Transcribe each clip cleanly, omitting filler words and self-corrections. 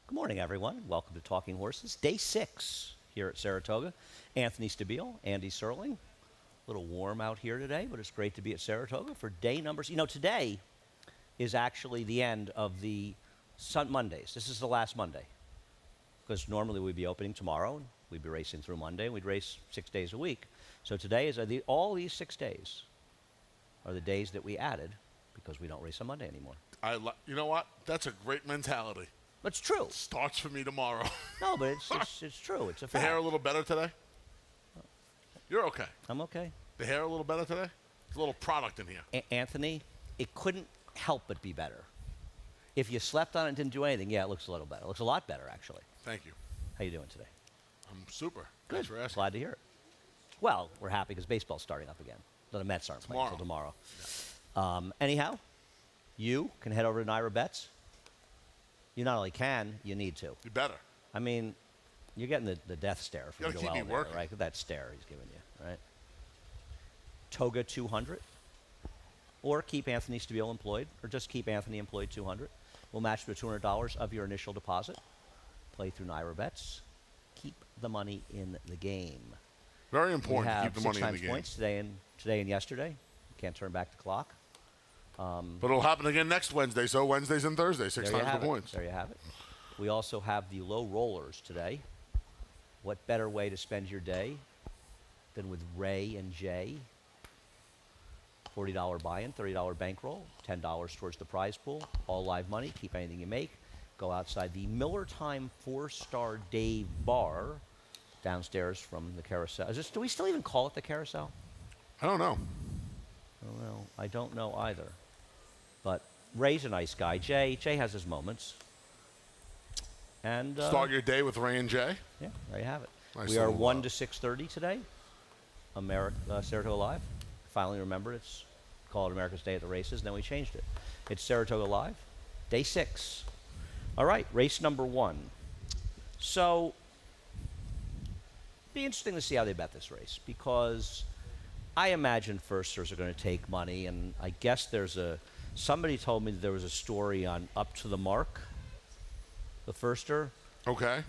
Good morning, everyone. Welcome to Talking Horses, day 6 here at Saratoga. Anthony Stabile, Andy Serling. A little warm out here today, but it's great to be at Saratoga for day numbers. You know, today is actually the end of the Mondays. This is the last Monday, because normally we'd be opening tomorrow, and we'd be racing through Monday, and we'd race 6 days a week. So today is all these 6 days are the days that we added because we don't race on Monday anymore. You know what? That's a great mentality. It's true. Starts for me tomorrow. No, but it's true. It's a The fact. hair a little better today? You're okay. I'm okay. The hair a little better today? There's a little product in here. Anthony, it couldn't help but be better. If you slept on it and didn't do anything, yeah, it looks a little better. It looks a lot better, actually. Thank you. How you doing today? I'm super. Good. Thanks for asking. Glad to hear it. Well, we're happy because baseball's starting up again. The Mets aren't playing until tomorrow. Anyhow, you can head over to Naira Bets. You not only can, you need to. You better. I mean, you're getting the death stare from You gotta keep Joel me there, working. right? That stare he's giving you, right? Toga 200, or keep Anthony Stabile employed, or just keep Anthony employed 200. We'll match to $200 of your initial deposit. Play through Naira Bets. Keep the money in the game. Very We important to have keep the money 6 in the times game. points today and yesterday. Can't turn back the clock. But it'll happen again next Wednesday, so Wednesdays and Thursdays, 6 There you times have the it. points. There you have it. We also have the low rollers today. What better way to spend your day than with Ray and Jay? $40 buy-in, $30 bankroll, $10 towards the prize pool, all live money, keep anything you make. Go outside the Miller Time 4-Star Dave Bar downstairs from the Carousel. Do we still even call it the Carousel? I don't know. I don't know. I don't know either. But Ray's a nice guy. Jay has his moments. And Start your day with Ray and Jay. yeah, there you have it. Nice We are little, 1 to 6:30 today. Saratoga Live. Finally remembered it's called America's Day at the Races, and then we changed it. It's Saratoga Live, day 6. All right, race number 1. So, be interesting to see how they bet this race, because I imagine firsters are going to take money, and I guess somebody told me that there was a story on Up to the Mark, the firster. Okay.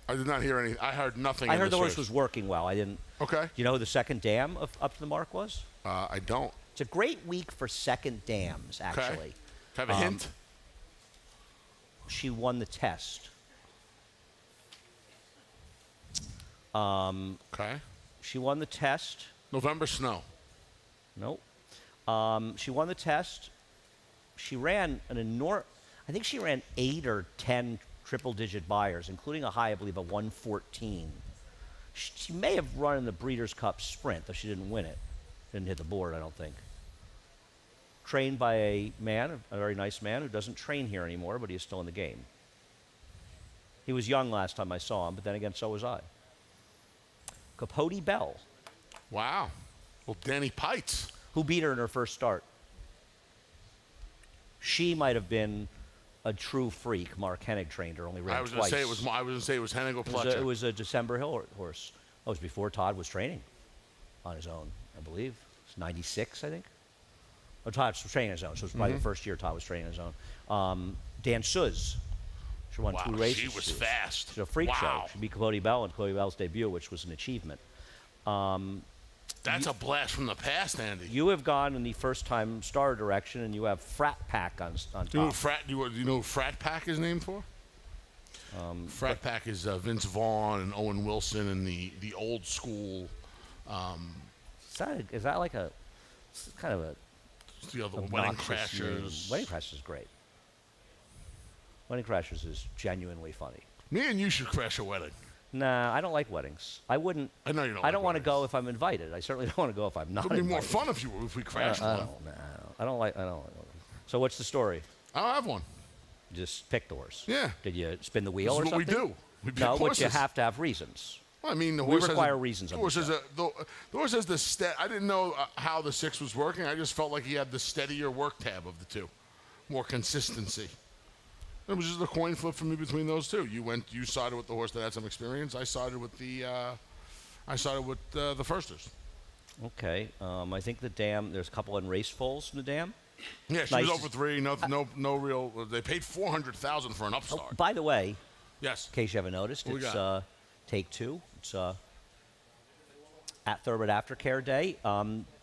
I did not hear anything. I heard nothing. I in heard this the horse race. was working well. I didn't. Okay. Do you know who the second dam of Up to the Mark was? I don't. It's a great week for second dams, actually. Can I have a hint? She won the test. Okay. She won the test. November Snow. Nope. She won the test. She ran I think she ran 8 or 10 triple-digit buyers, including a high, I believe, of 114. She may have run in the Breeders' Cup Sprint, though she didn't win it. Didn't hit the board, I don't think. Trained by a man, a very nice man, who doesn't train here anymore, but he is still in the game. He was young last time I saw him, but then again, so was I. Capote Bell, Wow. Well, Danny Pites. who beat her in her first start. She might have been a true freak. Mark Hennig trained her, only ran I was twice. going to say it was Hennig or Fletcher. It was a December Hill horse. That was before Todd was training on his own, I believe. It's 96, I think. Oh, Todd was training on his own, so it was probably the first year Todd was training on his own. Dan Suz. She won 2 races. She was fast. She's a freak Wow. show. She beat Capote Bell in Capote Bell's debut, which was an achievement. That's a blast from the past, Andy. You have gone in the first-time star direction, and you have Frat Pack on top. You know who Frat Pack is named for? Frat Pack is Vince Vaughn and Owen Wilson and the old school. Is that like a kind of a The other Wedding obnoxious name? Crashers. Wedding Crashers is great. Wedding Crashers is genuinely funny. Me and you should crash a wedding. Nah, I don't like weddings. I wouldn't. I know you don't. I don't like want to weddings. go if I'm invited. I certainly don't want to go if I'm not It'd be invited. more fun if we crashed I one. don't. Nah, I don't like. weddings. So what's the story? I don't have one. You just pick the horse. Yeah. Did you spin the wheel This or is what something? we do. We pick No, but you horses. have to have reasons. Well, I mean, the We horse require has reasons The on horse the has the horse has the I didn't know how the 6 was working. I just felt like he had the steadier work tab of the 2, more consistency. It was just a coin flip for me between those 2. You sided with the horse that had some experience. I sided with the firsters. Okay. I think the dam. There's a couple in race foals in the dam. Yeah, she Nice. was over 3. No real. They paid $400,000 for an upstart. By the way, Yes. In case you haven't noticed, What we it's got? take two. It's at Thoroughbred Aftercare Day.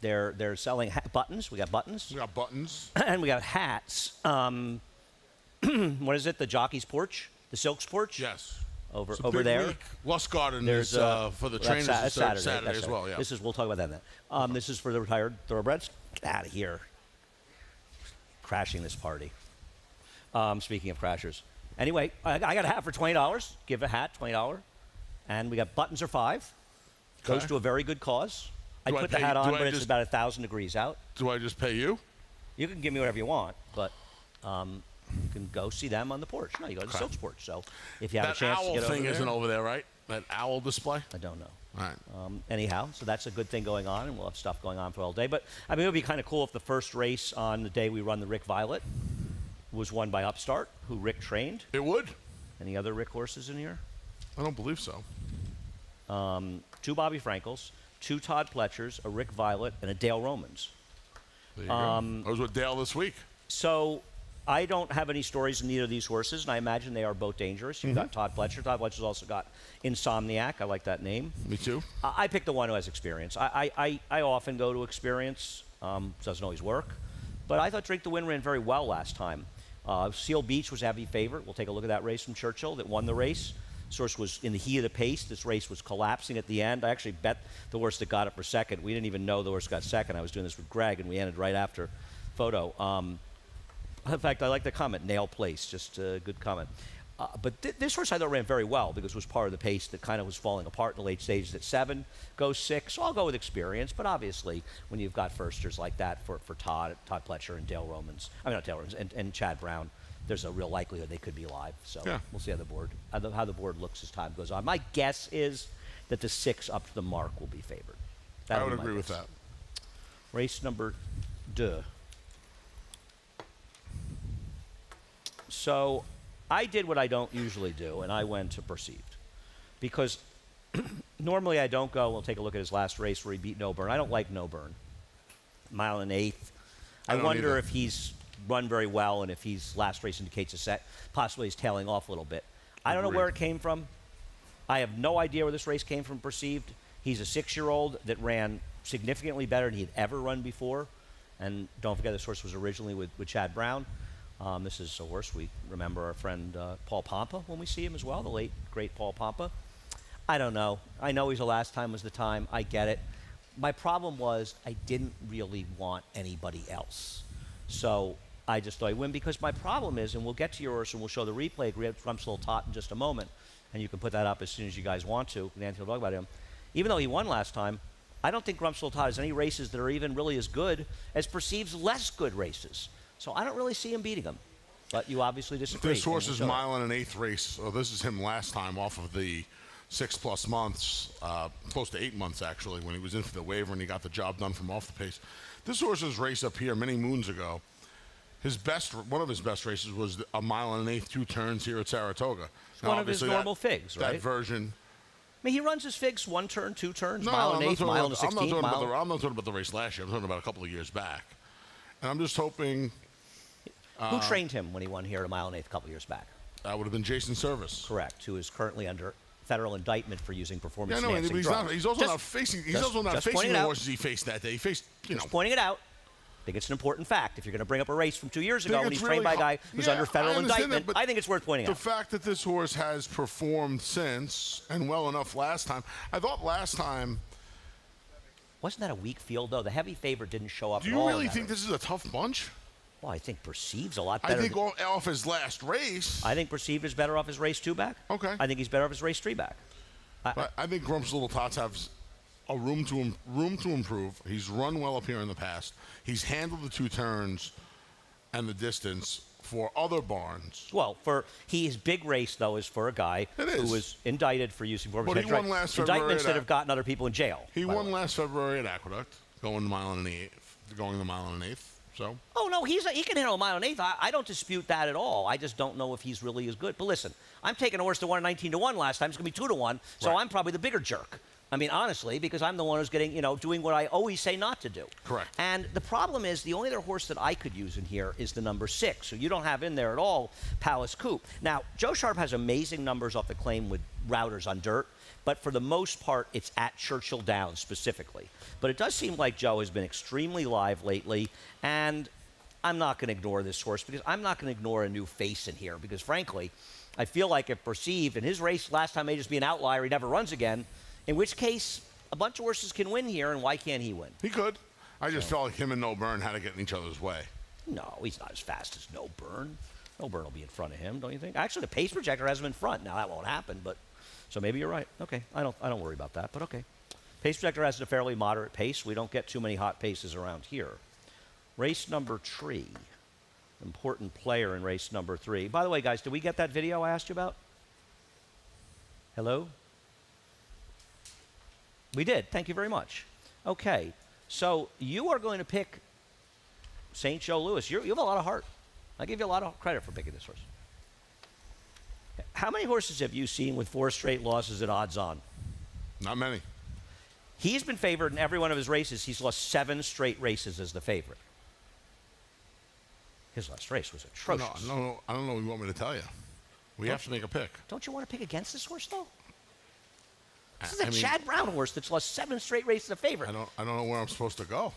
They're selling buttons. We got buttons, We got buttons. and we got hats. What is it? The jockey's porch, the Silk's porch. Yes. over It's a over big there. week. Lust Garden There's is for the that's trainers. Sa- is that's Saturday that's as well. Yeah. This is we'll talk about that then. This is for the retired thoroughbreds. Get out of here. Crashing this party. Speaking of crashers. Anyway, I got a hat for $20. Give a hat, $20. And we got buttons are $5. Goes Okay. to a very good cause. I Do I put the pay- hat do on, I but it's just- about 1,000 degrees out. Do I just pay you? You can give me whatever you want, but you can go see them on the porch. No, you go to the Okay. Silk's porch. So if you have That a chance owl to get thing over isn't there, over there, right? That owl display. I don't know. All right. Anyhow, so that's a good thing going on, and we'll have stuff going on for all day. But I mean, it would be kind of cool if the first race on the day we run the Rick Violet was won by Upstart, who Rick trained. It would. Any other Rick horses in here? I don't believe so. 2 Bobby Frankels, 2 Todd Pletchers, a Rick Violet, and a Dale Romans. There you go. I was with Dale this week. So I don't have any stories in either of these horses, and I imagine they are both dangerous. You've got Todd Pletcher. Todd Pletcher's also got Insomniac. I like that name. Me too. I pick the one who has experience. I often go to experience. Doesn't always work. But I thought Drink the Wind ran very well last time. Seal Beach was a heavy favorite. We'll take a look at that race from Churchill that won the race. This horse was in the heat of the pace. This race was collapsing at the end. I actually bet the horse that got it for second. We didn't even know the horse got second. I was doing this with Greg, and we ended right after photo. In fact, I like the comment, nail place, just a good comment. But this horse I thought ran very well because it was part of the pace that kind of was falling apart in the late stages at 7, goes 6. So I'll go with experience, but obviously when you've got firsters like that for Todd Pletcher and Dale Romans, I mean not Dale Romans, and Chad Brown, there's a real likelihood they could be live. So Yeah. we'll see how the board looks as time goes on. My guess is that the 6 up to the mark will be favored. I That'll would be my agree with guess. that. Race number 2. So I did what I don't usually do, and I went to Perceived. Because normally I don't go, we'll take a look at his last race where he beat No Burn. I don't like No Burn. Mile and 1/8. I don't wonder either. if he's run very well and if his last race indicates a set. Possibly he's tailing off a little bit. I don't know Agreed. where it came from. I have no idea where this race came from, Perceived. He's a 6-year-old that ran significantly better than he'd ever run before. And don't forget, this horse was originally with Chad Brown. This is a horse we remember our friend Paul Pompa when we see him as well, the late, great Paul Pompa. I don't know. I know he's the last time was the time. I get it. My problem was I didn't really want anybody else. So I just thought I'd win because my problem is, and we'll get to yours and we'll show the replay, Grump's Little Tot in just a moment, and you can put that up as soon as you guys want to, and Anthony will talk about him. Even though he won last time, I don't think Grump's Little Tot has any races that are even really as good as Perceived's less good races. So I don't really see him beating him. But you obviously disagree. This horse and is so- mile and 1/8 race. So this is him last time off of the 6+ months, close to 8 months actually, when he was in for the waiver and he got the job done from off the pace. This horse's race up here many moons ago, one of his best races was a mile and 1/8, 2 turns here at Saratoga. Now, one of his obviously normal figs, That right? version. I mean, he runs his figs 1 turn, 2 turns, No, mile I'm and not 1/8, talking mile about- and 16, mile. I'm not talking about the race last year. I'm talking about a couple of years back. And I'm just hoping Who trained him when he won here at a mile and 1/8 a couple years back? that would have been Jason Service. Correct. Who is currently under federal indictment for using Yeah, performance no, enhancing but he's drugs. not. He's also Just- not facing. He's just- also not just facing pointing the it out. horses he faced that day. He faced, Just pointing it out. I think it's an important fact. If you're going to bring up a race from 2 years ago think when it's he's trained by a really guy who's yeah, under federal I understand indictment, that, but I think it's worth pointing the out. fact that this horse has performed since and well enough last time. I thought last time. Wasn't that a weak field, though? The heavy favorite didn't show up Do at you all. really in that think race. this is a tough bunch? Well, I think Perceived's a lot I better. think off his last race. I think Perceived is better off his race 2 back. Okay. I think he's better off his race 3 back. But I think Grump's Little Tots have a room to improve. He's run well up here in the past. He's handled the 2 turns and the distance for other barns. Well, his big race, though, is for a guy It is. who was indicted for using performance But he enhancing won drugs. last February Indictments at that have gotten other people in jail. He by the won way. last February at Aqueduct, going the mile and 1/8. So Oh, no, he can handle a mile and 1/8. I don't dispute that at all. I just don't know if he's really as good. But listen, I'm taking a horse that won 19 to 1 last time. It's going to be 2 to 1, so Right. I'm probably the bigger jerk. I mean, honestly, because I'm the one who's getting, doing what I always say not to do. Correct. And the problem is the only other horse that I could use in here is the number 6. So you don't have in there at all Palace Coupe. Now, Joe Sharp has amazing numbers off the claim with routers on dirt, but for the most part, it's at Churchill Downs specifically. But it does seem like Joe has been extremely live lately, and I'm not going to ignore this horse because I'm not going to ignore a new face in here because, frankly, I feel like if perceived, in his race last time may just be an outlier, he never runs again, in which case a bunch of horses can win here, and why can't he win? He could. I just felt like him and No Burn had to get in each other's way. No, he's not as fast as No Burn. No Burn will be in front of him, don't you think? Actually, the pace projector has him in front. Now, that won't happen, but so maybe you're right. Okay, I don't worry about that, but okay. Pace projector has a fairly moderate pace. We don't get too many hot paces around here. Race number 3. Important player in race number 3. By the way, guys, did we get that video I asked you about? Hello? We did. Thank you very much. Okay, so you are going to pick St. Joe Louis. You have a lot of heart. I give you a lot of credit for picking this horse. How many horses have you seen with 4 straight losses at odds on? Not many. He's been favored in every one of his races. He's lost 7 straight races as the favorite. His last race was atrocious. No, I don't know what you want me to tell you. We have to make a pick. Don't you want to pick against this horse, though? This is a Chad Brown horse that's lost 7 straight races as a favorite. I don't know where I'm supposed to go.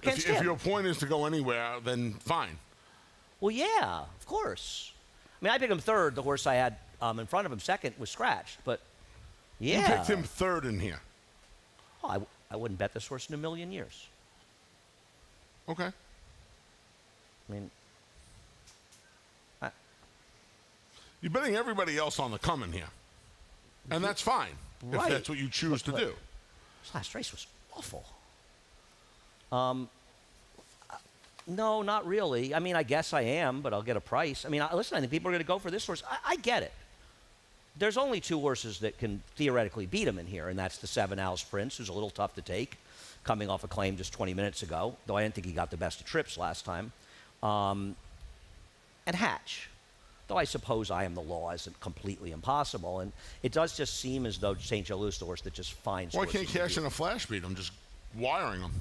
Against If him. your point is to go anywhere, then fine. Well, yeah, of course. I mean, I picked him 3rd. The horse I had in front of him 2nd was scratched, but yeah. You picked him 3rd in here. Oh, I wouldn't bet this horse in a million years. Okay. I mean, You're betting everybody else on the coming here. And that's fine, Right. if that's what you choose to do. This last race was awful. No, not really. I mean, I guess I am, but I'll get a price. I mean, listen, I think people are going to go for this horse. I get it. There's only 2 horses that can theoretically beat him in here, and that's the 7 Al's Prince, who's a little tough to take, coming off a claim just 20 minutes ago, though I didn't think he got the best of trips last time. And Hatch, though I suppose I am the law isn't completely impossible, and it does just seem as though St. Joe Louis, the horse that just finds Why horses can't to cash beat. in a flash beat? I'm just wiring him.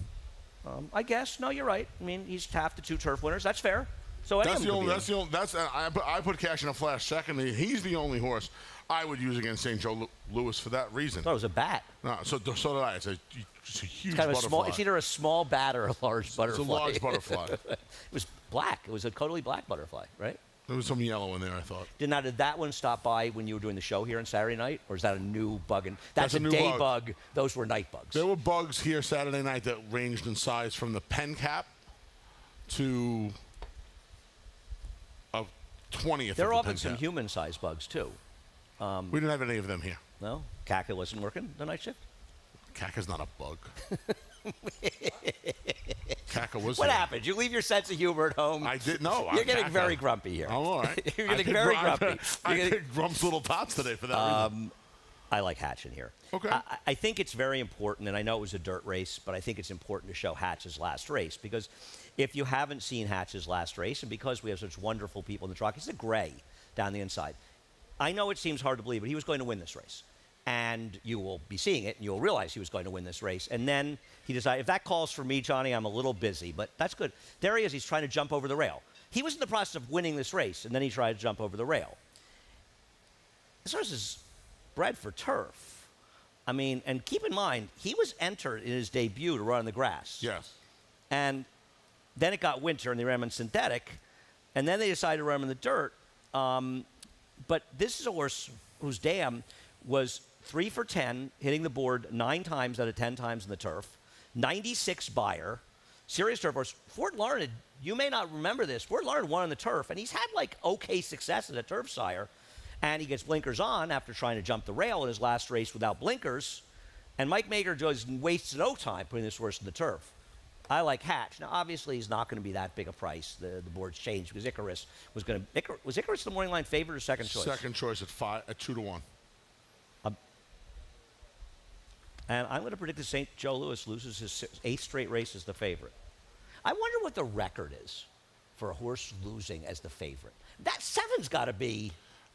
I guess. No, you're right. I mean, he's half the 2 turf winners. That's fair. So I put cash in a flash second. He's the only horse I would use against St. Joe Louis for that reason. I thought it was a bat. No, so did I. It's a huge Kind of a butterfly. small. It's either a small bat or a large butterfly. It's a large butterfly. It was black. It was a totally black butterfly, right? There was some yellow in there, I thought. Did that one stop by when you were doing the show here on Saturday night, or is that a new bug? And that's a new day bug. bug. Those were night bugs. There were bugs here Saturday night that ranged in size from the pen cap to a 20th There are of the often pen some cap. human-sized bugs too. We didn't have any of them here. No, Kaka wasn't working the night shift. Caca's not a bug. Caca was What here. happened? You leave your sense of humor at home. I didn't know. You're getting very grumpy here. I'm all right. You're getting very grumpy. I You're getting- picked Grump's Little Tots today for that reason. I like Hatch in here. Okay. I think it's very important, and I know it was a dirt race, but I think it's important to show Hatch's last race because if you haven't seen Hatch's last race, and because we have such wonderful people in the truck, he's a gray down the inside. I know it seems hard to believe, but he was going to win this race. And you will be seeing it, and you'll realize he was going to win this race. And then he decided, if that calls for me, Johnny, I'm a little busy, but that's good. There he is. He's trying to jump over the rail. He was in the process of winning this race, and then he tried to jump over the rail. This horse is bred for turf. I mean, and keep in mind, he was entered in his debut to run on the grass. Yes. And then it got winter, and they ran him in synthetic. And then they decided to run him in the dirt. But this is a horse whose dam was 3 for 10, hitting the board 9 times out of 10 times in the turf. 96 buyer. Serious turf horse. Fort Larned, you may not remember this. Fort Larned won on the turf, and he's had like okay success as a turf sire. And he gets blinkers on after trying to jump the rail in his last race without blinkers. And Mike Mager just wastes no time putting this horse in the turf. I like Hatch. Now, obviously, he's not going to be that big a price. The board's changed because Icarus was going to. Was Icarus the morning line favorite or second choice? Second choice at 2 to 1. And I'm going to predict that St. Joe Louis loses his 8th straight race as the favorite. I wonder what the record is for a horse losing as the favorite. That 7's got to be.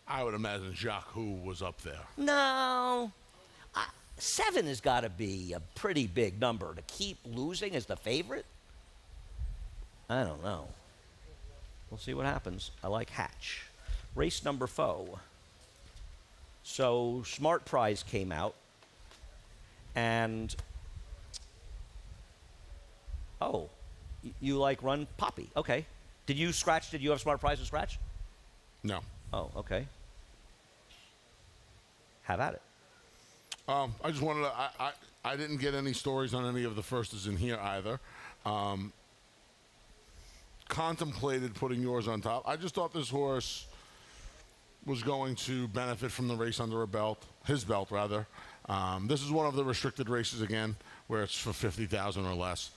I would imagine Jacques Hu was up there. No. 7 has got to be a pretty big number to keep losing as the favorite. I don't know. We'll see what happens. I like Hatch. Race number 4. So Smart Prize came out, and you like Run Poppy? Okay. Did you scratch? Did you have Smart Prize to scratch? No. Oh, okay. Have at it. I just wanted to. I didn't get any stories on any of the firsters in here either. Contemplated putting yours on top. I just thought this horse was going to benefit from the race under his belt rather. This is one of the restricted races again, where it's for 50,000 or less.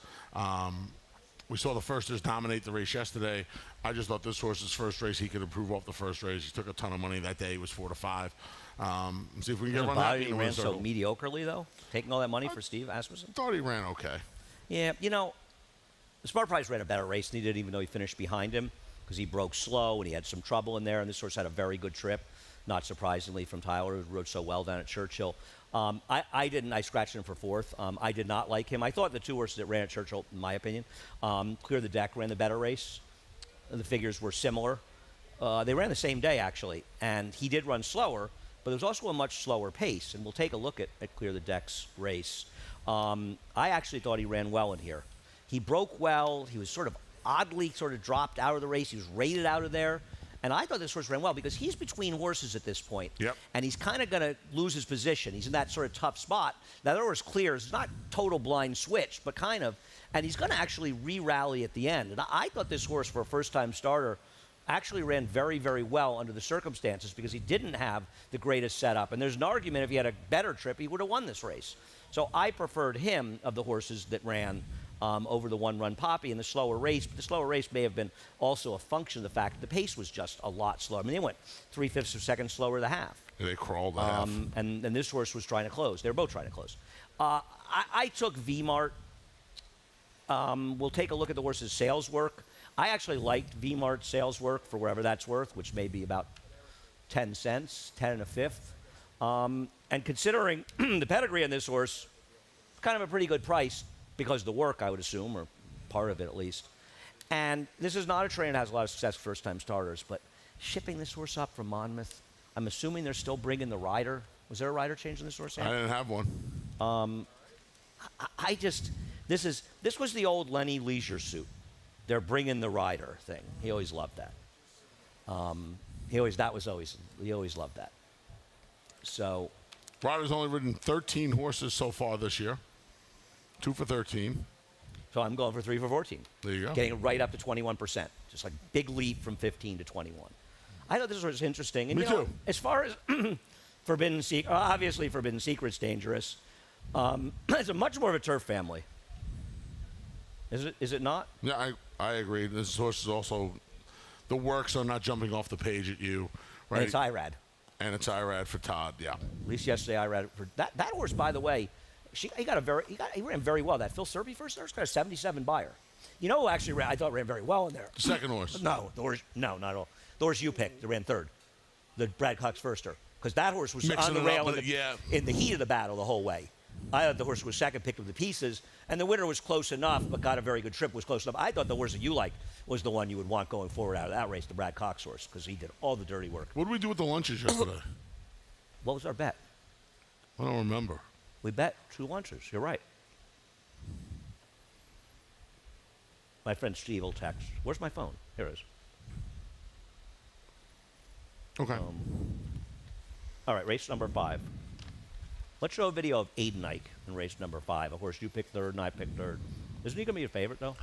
We saw the firsters dominate the race yesterday. I just thought this horse's first race, he could improve off the first race. He took a ton of money that day. He was 4 to 5. See if we can get Run Happy He in the ran win so circle. mediocrely though, taking all that money for Steve Asmussen. Thought he ran okay. Yeah, the Smart Prize ran a better race, and he didn't even know he finished behind him because he broke slow and he had some trouble in there. And this horse had a very good trip, not surprisingly, from Tyler, who rode so well down at Churchill. I didn't. I scratched him for 4th. I did not like him. I thought the 2 horses that ran at Churchill, in my opinion, Clear the Deck ran the better race. The figures were similar. They ran the same day, actually, and he did run slower, but there was also a much slower pace. And we'll take a look at Clear the Deck's race. I actually thought he ran well in here. He broke well. He was sort of oddly dropped out of the race. He was rated out of there. And I thought this horse ran well because he's between horses at this point. Yep. And he's kind of going to lose his position. He's in that sort of tough spot. Now, the horse clears. It's not total blind switch, but kind of. And he's going to actually re-rally at the end. And I thought this horse, for a first-time starter, actually ran very, very well under the circumstances because he didn't have the greatest setup. And there's an argument if he had a better trip, he would have won this race. So I preferred him of the horses that ran over the one Run Poppy in the slower race. But the slower race may have been also a function of the fact that the pace was just a lot slower. I mean, they went 3/5 of a second slower the half. They crawled the half. And this horse was trying to close. They were both trying to close. I took V-Mart. We'll take a look at the horse's sales work. I actually liked V-Mart's sales work for wherever that's worth, which may be about 10 cents, 10 1/5. And considering the pedigree on this horse, kind of a pretty good price because of the work, I would assume, or part of it at least. And this is not a trainer that has a lot of success for first-time starters, but shipping this horse up from Monmouth, I'm assuming they're still bringing the rider. Was there a rider change in this horse, Sam? I didn't have one. This was the old Lenny Leisure suit. They're bringing the rider thing. He always loved that. He always loved that. So, Ryder's only ridden 13 horses so far this year. 2 for 13. so I'm going for 3 for 14. There you go. Getting it right up to 21%. Just like big leap from 15 to 21. I thought this was interesting. And Me too. As far as Forbidden Secret, obviously Forbidden Secret's dangerous. It's a much more of a turf family. Is it not? Yeah, I agree. This horse is also, the works are not jumping off the page at you, right? And it's IRAD. And it's IRAD for Todd, yeah. At least yesterday IRAD for that horse, by the way, he ran very well. That Phil Serby first nurse got a 77 buyer. You know who actually I thought ran very well in there? The second horse. No, not at all. The horse you picked that ran 3rd, the Brad Cox firster, because that horse was Mixing on the it rail up, yeah. in the heat of the battle the whole way. I thought the horse was second, picked up the pieces, and the winner was close enough, but got a very good trip, was close enough. I thought the horse that you liked was the one you would want going forward out of that race, the Brad Cox horse, because he did all the dirty work. What did we do with the lunches yesterday? What was our bet? I don't remember. We bet 2 lunches. You're right. My friend Steve will text. Where's my phone? Here it is. Okay. All right, race number 5. Let's show a video of Aiden Ike in race number 5. Of course, you picked 3rd and I picked 3rd. Isn't he going to be a favorite, though?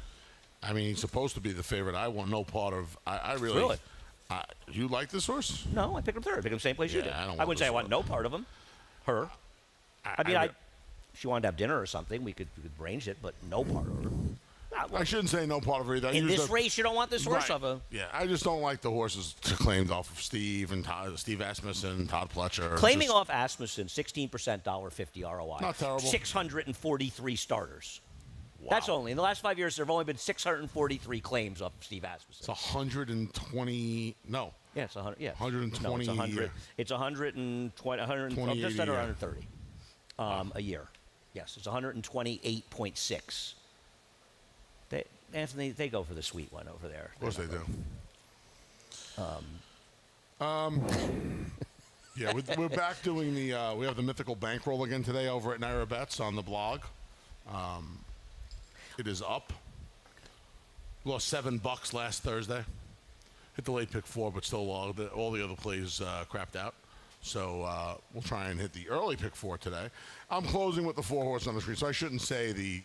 I mean, he's supposed to be the favorite. I want no part of. I really. Really? You like this horse? No, I picked him 3rd. I picked him the same place you Yeah, did. I don't I want wouldn't say this I want one. no part of him. Her. I mean, if she wanted to have dinner or something, we could arrange it, but no part of her. I shouldn't say no part of it. In this race, you don't want this horse Right. of a. Yeah, I just don't like the horses claimed off of Steve and Todd, Steve Asmussen, Todd Pletcher. Claiming Just- off Asmussen, 16% $1.50 ROI. Not terrible. 643 starters. Wow. That's only. In the last 5 years, there have only been 643 claims of Steve Asmussen. It's 120. No. Yeah, it's 100. Yeah, 120 No, it's a 100. year. It's 120, 120 28 just a under year. 130. a year. Yes, it's 128.6. Anthony, they go for the sweet one over there. Of course they do. Yeah, we're back doing the. We have the mythical bankroll again today over at Naira Bets on the blog. It is up. Lost $7 last Thursday. Hit the late pick 4, but still all the other plays crapped out. So we'll try and hit the early pick 4 today. I'm closing with the 4 horse on the screen, so I shouldn't say the.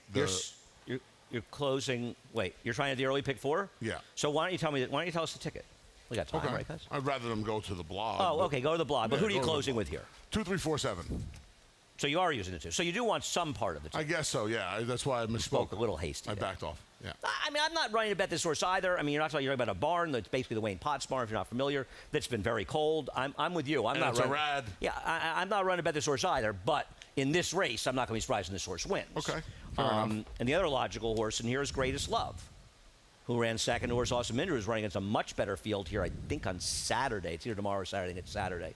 You're closing. Wait, you're trying to the early pick 4? Yeah. So why don't you tell us the ticket? We got time, right, guys? I'd rather them go to the blog. Oh, okay. Go to the blog. But Yeah, who are you go to the closing blog. with here? 2, 3, 4, 7. So you are using the 2. So you do want some part of the I ticket. guess so. Yeah, that's why I misspoke. Spoke a little hasty I there. backed off. Yeah. I mean, I'm not running to bet this horse either. I mean, you're talking about a barn that's basically the Wayne Potts barn, if you're not familiar, that's been very cold. I'm with you. I'm not it's a running. rad. Yeah, I'm not running to bet this horse either. But in this race, I'm not going to be surprised when this horse wins. Okay, fair enough. And the other logical horse in here is Greatest Love, who ran second to horse Awesome Minder, who's running against a much better field here, I think, on Saturday. It's either tomorrow or Saturday. I think it's Saturday.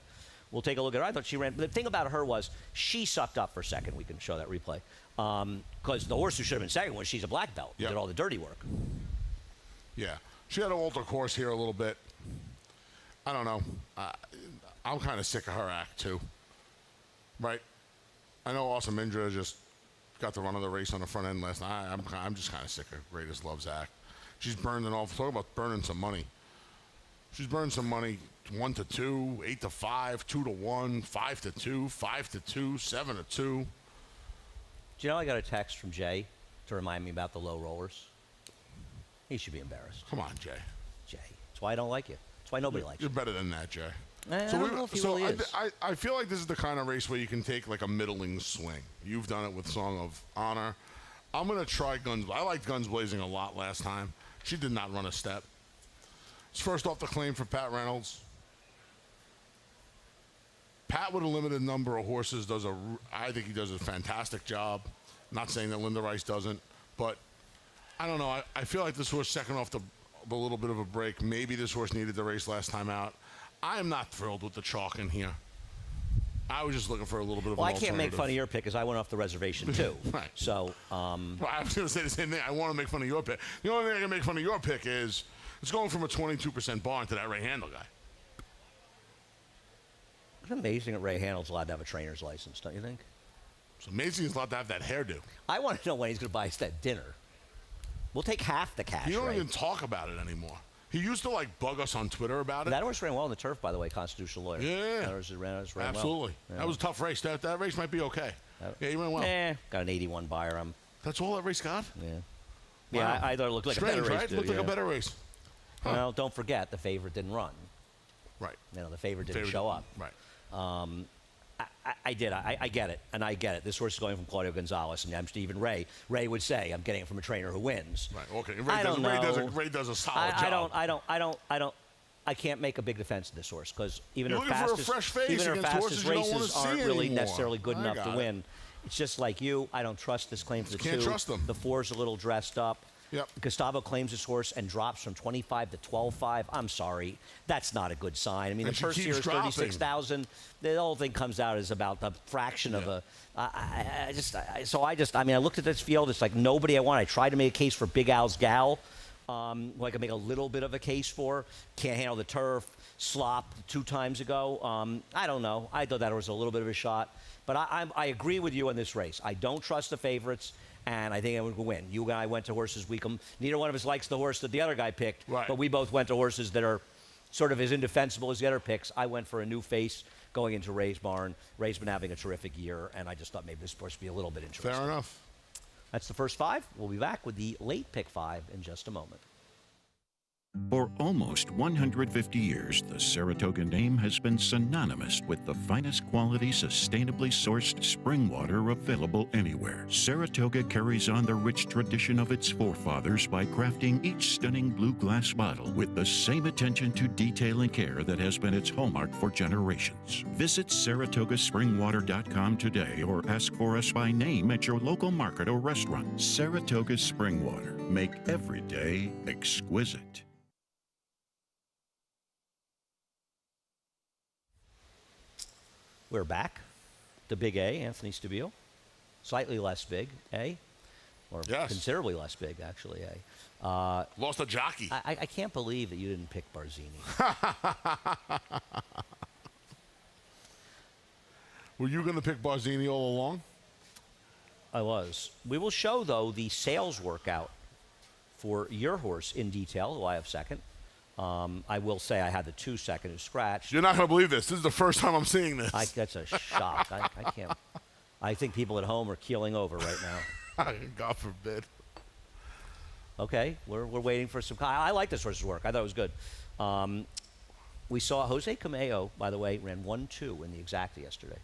We'll take a look at her. I thought she ran. The thing about her was she sucked up for second. We can show that replay. Because the horse who should have been second was she's a black belt. Yep. Did all the dirty work. Yeah. She had to alter course here a little bit. I don't know. I'm kind of sick of her act, too. Right? I know Awesome Indra just got the run of the race on the front end last night. I'm just kind of sick of Greatest Love's act. She's burning off. Talk about burning some money. She's burned some money. 1 to 2, 8 to 5, 2 to 1, 5 to 2, 5 to 2, 7 to 2. Do you know I got a text from Jay to remind me about the low rollers? He should be embarrassed. Come on, Jay. Jay. That's why I don't like you. That's why nobody likes You're you. better than that, Jay. I don't know if he really is. I feel like this is the kind of race where you can take like a middling swing. You've done it with Song of Honor. I'm going to try Guns. I liked Guns Blazing a lot last time. She did not run a step. It's first off the claim for Pat Reynolds. Pat with a limited number of horses I think he does a fantastic job. Not saying that Linda Rice doesn't, but I don't know. I feel like this horse second off the little bit of a break. Maybe this horse needed the race last time out. I am not thrilled with the chalk in here. I was just looking for a little bit of Well, an I can't make alternative. fun of your pick because I went off the reservation too. Right. So, Well, I was going to say the same thing. I want to make fun of your pick. The only thing I can make fun of your pick is it's going from a 22% barn to that Ray Handel guy. it's amazing that Ray Handel's allowed to have a trainer's license, don't you think? It's amazing he's allowed to have that hairdo. I want to know when he's going to buy us that dinner. We'll take half the cash. He don't Ray. even talk about it anymore. He used to like bug us on Twitter about it. That horse ran well on the turf, by the way, constitutional lawyer. Yeah. That horse ran well. Absolutely. Yeah. That was a tough race. That race might be okay. Yeah, he ran well. Got an 81 buyer. That's all that race got? Yeah. Wow. Yeah, I thought it looked like Strange, a better race. right? too, Looked like yeah. a better race. Huh. Well, don't forget, the favorite didn't run. Right. You know, the favorite didn't show up. Right. I get it, and I get it. This horse is going from Claudio Gonzalez, and I'm Stephen Ray. Ray would say, "I'm getting it from a trainer who wins." Right. Okay. Ray does a solid job. I can't make a big defense of this horse because even You're her looking for a fastest, fresh face even her against horses fastest you don't wanna races see aren't really anymore. necessarily good I enough got to it. win. It's just like you. I don't trust this claim for the Can't two. trust them. The 4's a little dressed up. Yep. Gustavo claims his horse and drops from 25 to 12.5. I'm sorry, that's not a good sign. I mean, And the she first keeps year is dropping. 36,000. The whole thing comes out as about the fraction of a. I looked at this field. It's like nobody I want. I tried to make a case for Big Al's Gal, who I could make a little bit of a case for. Can't handle the turf. Slop 2 times ago. I don't know. I thought that was a little bit of a shot. But I agree with you on this race. I don't trust the favorites, and I think I would win. You and I went to horses we can. Neither one of us likes the horse that the other guy picked, Right. but we both went to horses that are sort of as indefensible as the other picks. I went for a new face going into Ray's barn. Ray's been having a terrific year, and I just thought maybe this horse would be a little bit interesting. Fair enough. That's the first 5. We'll be back with the late pick 5 in just a moment. For almost 150 years, the Saratoga name has been synonymous with the finest quality, sustainably sourced spring water available anywhere. Saratoga carries on the rich tradition of its forefathers by crafting each stunning blue glass bottle with the same attention to detail and care that has been its hallmark for generations. Visit SaratogaSpringwater.com today or ask for us by name at your local market or restaurant. Saratoga Spring Water. Make every day exquisite. We're back. the big A, Anthony Stabile. Slightly less big, A. Or Yes. considerably less big, actually, A. Lost a jockey. I can't believe that you didn't pick Barzini. Were you going to pick Barzini all along? I was. We will show, though, the sales workout for your horse in detail, who I have second. I will say I had the 2 second who scratched. You're not going to believe this. This is the first time I'm seeing this. That's a shock. I can't. I think people at home are keeling over right now. God forbid. Okay, we're waiting for some. I like this horse's work. I thought it was good. We saw Jose Cameo, by the way, ran 1-2 in the exacta yesterday.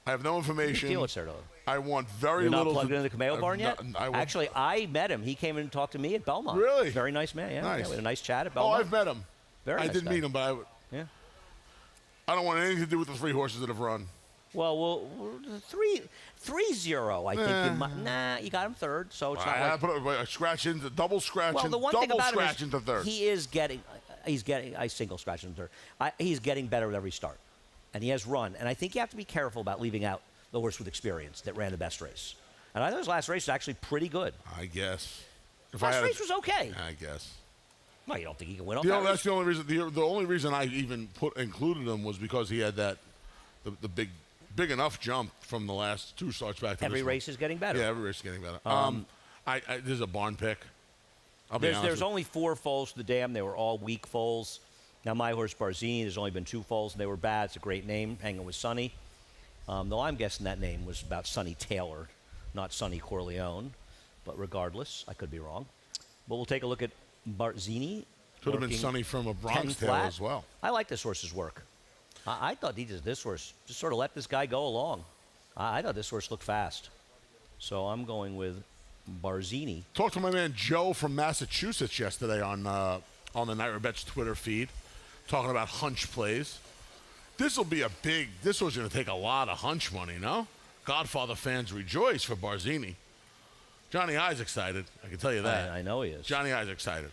I have no information. Deal with Saratoga. I want very You're not little. plugged into the Cameo barn yet? I want- Actually, I met him. He came in and talked to me at Belmont. Really? Very nice man. Yeah, Nice. yeah, we had a nice chat at Oh, Belmont. I've met him. Very I nice didn't guy. meet him, but Yeah. I don't want anything to do with the 3 horses that have run. Well, 3-0. I think you might. Nah, you got him third, so it's not I like. put a scratch into double scratch. Well, and the one thing double about him scratch is into third. he is getting. He's getting. I single scratch him third. He's getting better with every start, and he has run. And I think you have to be careful about leaving out the horse with experience that ran the best race. And I thought his last race was actually pretty good. I guess. If Last had race was okay. I guess. No, you don't think he can win off You that know, race? that's the only reason. The only reason I even included him was because he had that the big enough jump from the last 2 starts back to Every this race is getting better. one. Yeah, every race is getting better. This is a barn pick. I'll be honest There's with you. only 4 foals to the dam. They were all weak foals. Now, my horse Barzini, there's only been 2 foals, and they were bad. It's a great name, hanging with Sonny. Though I'm guessing that name was about Sonny Taylor, not Sonny Corleone. But regardless, I could be wrong. But we'll take a look at Barzini. Could have been working Sonny from a 10 Bronx Tale flat. as well. I like this horse's work. I thought this horse, just sort of let this guy go along. I thought this horse looked fast. So I'm going with Barzini. Talked to my man Joe from Massachusetts yesterday on the Naira Bets Twitter feed, talking about hunch plays. This was going to take a lot of hunch money, no? Godfather fans rejoice for Barzini. Johnny I's excited. I can tell you that. I know he is. Johnny I's excited.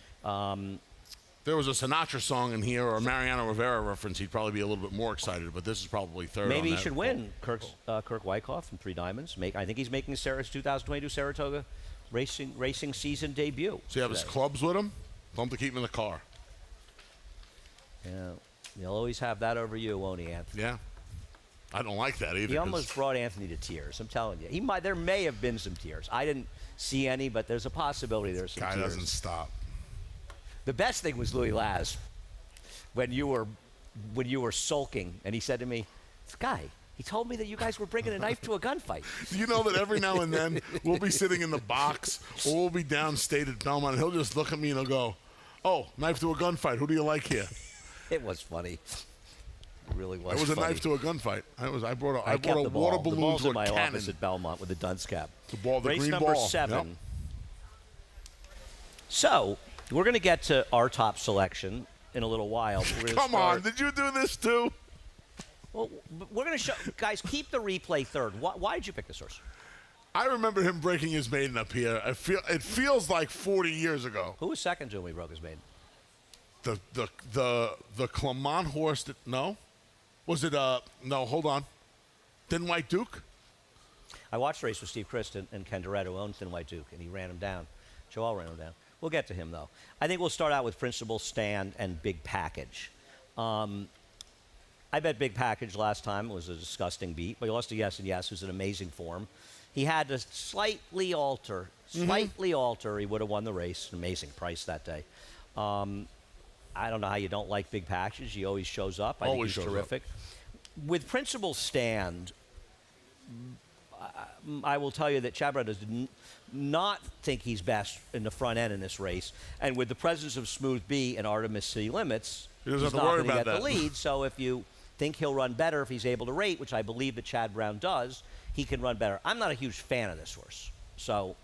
There was a Sinatra song in here or a Mariano Rivera reference, he'd probably be a little bit more excited, but this is probably third Maybe on he that should win. Kirk Wyckoff from 3 Diamonds. I think he's making his 2022 Saratoga racing season debut. So you have his today. clubs with him? Tell him to keep him in the car. Yeah, he'll always have that over you, won't he, Anthony? Yeah. I don't like that either. He 'cause almost brought Anthony to tears. I'm telling you, there may have been some tears. I didn't see any, but there's a possibility there's some guy tears. doesn't stop. The best thing was Louis Laz when you were sulking, and he said to me, "This guy, he told me that you guys were bringing a knife to a gunfight." You know that every now and then we'll be sitting in the box or we'll be downstate at Belmont and he'll just look at me and he'll go, "Oh, knife to a gunfight. Who do you like here?" It was funny. It really was. It was a funny. knife to a gunfight. I brought I a kept the water ball. The balloon ball's to in a my cannon. office at Belmont with a dunce cap. The ball, the Race green number ball. 7. Yep. So we're going to get to our top selection in a little while. But we're gonna Come on, start- did you do this too? Well, we're going to show guys. Keep the replay third. Why did you pick this horse? I remember him breaking his maiden up here. It feels like 40 years ago. Who was second to him when he broke his maiden? The Clermont horse that was it no, hold on. Thin White Duke? I watched the race with Steve Christ and Ken Durrett, who owns Thin White Duke, and he ran him down. Joel ran him down. We'll get to him, though. I think we'll start out with Principal Stand and Big Package. I bet Big Package last time was a disgusting beat, but he lost to Yes and Yes, who's in amazing form. He had to slightly alter. He would have won the race. An amazing price that day. I don't know how you don't like Big Package. He always shows up. I Always think shows he's up. terrific. With Principal Stand, I will tell you that Chad Brown does not think he's best in the front end in this race. And with the presence of Smooth B and Artemis City Limits, He doesn't he's have to not worry going to about get that. the lead. So if you think he'll run better if he's able to rate, which I believe that Chad Brown does, he can run better. I'm not a huge fan of this horse, so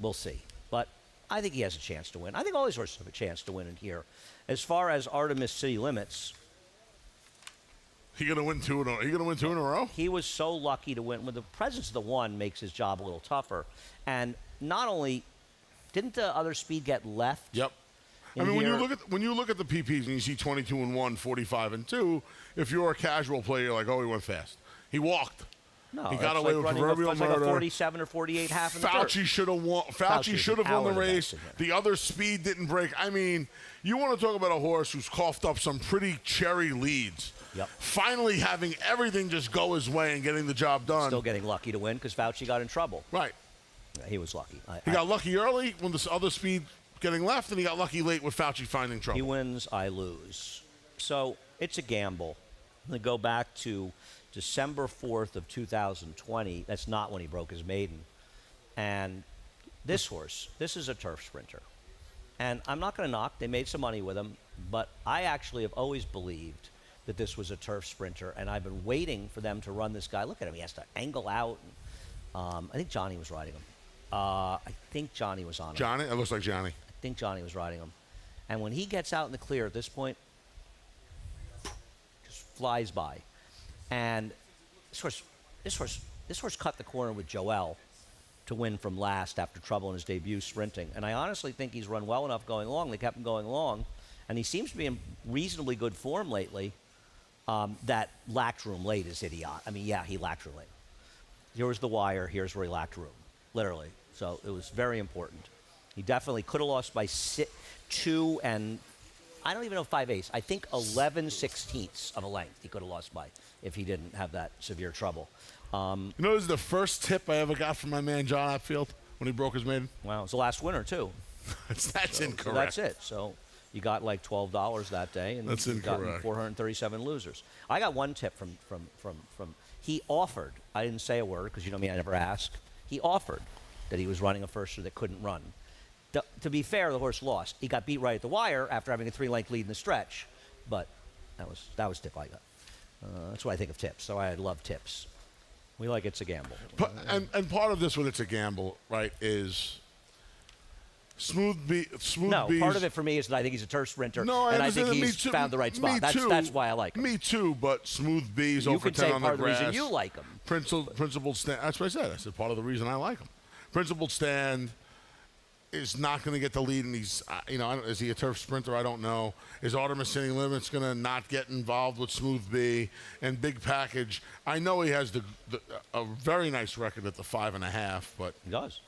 we'll see. But I think he has a chance to win. I think all these horses have a chance to win in here. As far as Artemis City Limits, He gonna win two in a row? he was so lucky to win. With the presence of the 1 makes his job a little tougher. And not only didn't the other speed get left. Yep. I in mean, here? when you look at the PPs and you see 22 and 1, 45 and 2, if you're a casual player, you're like, oh, he went fast. He walked. No, He got that's away like with running proverbial that's like a murder. 47 or 48 half in the dirt. Fauci should have won. Fauci was should an have won hour the the race. best, yeah. The other speed didn't break. I mean, you want to talk about a horse who's coughed up some pretty cherry leads. Yep. Finally having everything just go his way and getting the job done. Still getting lucky to win because Fauci got in trouble. Right. Yeah, he was lucky. He got lucky early when the other speed getting left, and he got lucky late with Fauci finding trouble. He wins, I lose. So it's a gamble. I'm going to go back to December 4th of 2020. That's not when he broke his maiden. And this horse, this is a turf sprinter. And I'm not going to knock. They made some money with him. But I actually have always believed that this was a turf sprinter. And I've been waiting for them to run this guy. Look at him. He has to angle out. And, I think Johnny was riding him. I think Johnny was on him. Johnny? It looks like Johnny. I think Johnny was riding him. And when he gets out in the clear at this point, just flies by. And this horse cut the corner with Joel to win from last after trouble in his debut sprinting. And I honestly think he's run well enough going along. They kept him going along. And he seems to be in reasonably good form lately. That lacked room late is idiot. I mean, yeah, he lacked room late. Here was the wire. Here's where he lacked room, literally. So it was very important. He definitely could have lost by 2 and I don't even know 5/8. I think 11/16 of a length he could have lost by if he didn't have that severe trouble. You know, this is the first tip I ever got from my man John Hatfield when he broke his maiden. Wow, it was the last winner too. That's So incorrect. that's it. So you got like $12 that day, and That's you got incorrect. 437 losers. I got one tip from. He offered. I didn't say a word because you know me. I never ask. He offered that he was running a firster that couldn't run. To be fair, the horse lost. He got beat right at the wire after having a 3-length lead in the stretch, but that was tip I got. That's what I think of tips. So I love tips. We like It's a Gamble. And part of this, when it's a gamble, right, is smooth No, bees. part of it for me is that I think he's a turf sprinter, No, and I understand think that. he's Me too. found the right spot. Me too. That's why I like him. Me too, but smooth bees You over could 10 say on the part of the grass. reason you like him. Principled stand. That's what I said. I said part of the reason I like him. Principled stand is not going to get the lead, and he's, is he a turf sprinter? I don't know. Is Artemis City Limits going to not get involved with Smooth B and Big Package? I know he has a very nice record at the 5.5, but He does.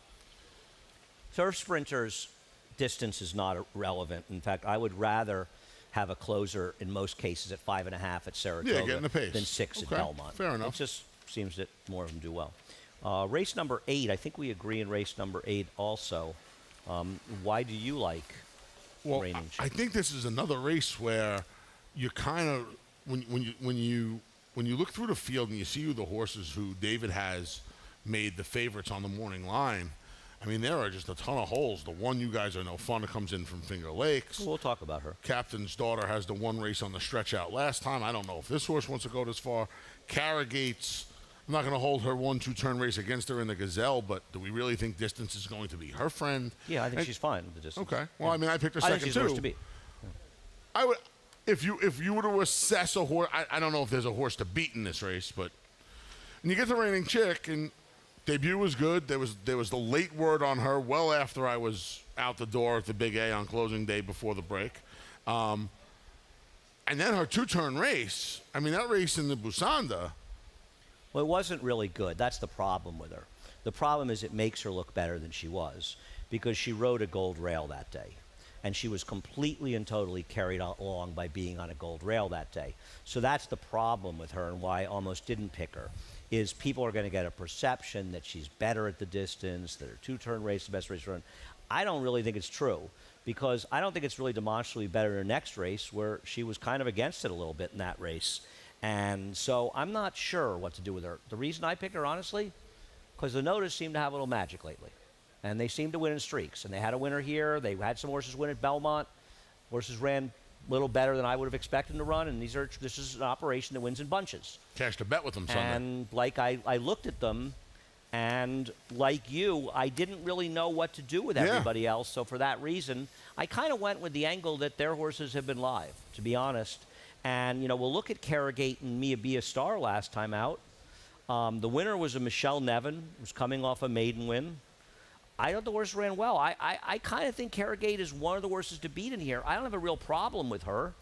Turf sprinters, distance is not relevant. In fact, I would rather have a closer in most cases at 5.5 at Saratoga getting the pace. than 6 at Okay, Belmont. fair enough. It just seems that more of them do well. Race number 8, I think we agree in race number 8 also. Why do you like Reigning I think this is another race where you kind of when you look through the field and you see who the horses who David has made the favorites on the morning line. I mean, there are just a ton of holes. The one you guys are no fun that comes in from Finger Lakes. We'll talk about her. Captain's Daughter has the one race on the stretch out last time. I don't know if this horse wants to go this far. Carrigates, I'm not going to hold her 1-2 turn race against her in the Gazelle, but do we really think distance is going to be her friend? Yeah, I think she's fine with the distance. Okay. Well, I mean, I picked her I second think she's too. worse to beat. I would, if you were to assess a horse, I don't know if there's a horse to beat in this race, but and you get the Reigning Chick, and debut was good. There was the late word on her well after I was out the door at the Big A on closing day before the break, and then her 2-turn race. I mean, that race in the Busanda. Well, it wasn't really good. That's the problem with her. The problem is it makes her look better than she was because she rode a gold rail that day. And she was completely and totally carried along by being on a gold rail that day. So that's the problem with her and why I almost didn't pick her, is people are going to get a perception that she's better at the distance, that her 2-turn race is the best race to run. I don't really think it's true because I don't think it's really demonstrably better in her next race where she was kind of against it a little bit in that race. And so I'm not sure what to do with her. The reason I picked her, honestly, because the Notice seem to have a little magic lately. And they seem to win in streaks. And they had a winner here. They had some horses win at Belmont. Horses ran a little better than I would have expected them to run. And this is an operation that wins in bunches. Cashed a bet with them Sunday. And like I looked at them, and like you, I didn't really know what to do with everybody else. So for that reason, I kind of went with the angle that their horses have been live, to be honest. And, we'll look at Carrigate and Mia Be a Star last time out. The winner was a Michelle Nevin, who was coming off a maiden win. I thought the horse ran well. I kind of think Carrigate is one of the horses to beat in here. I don't have a real problem with her.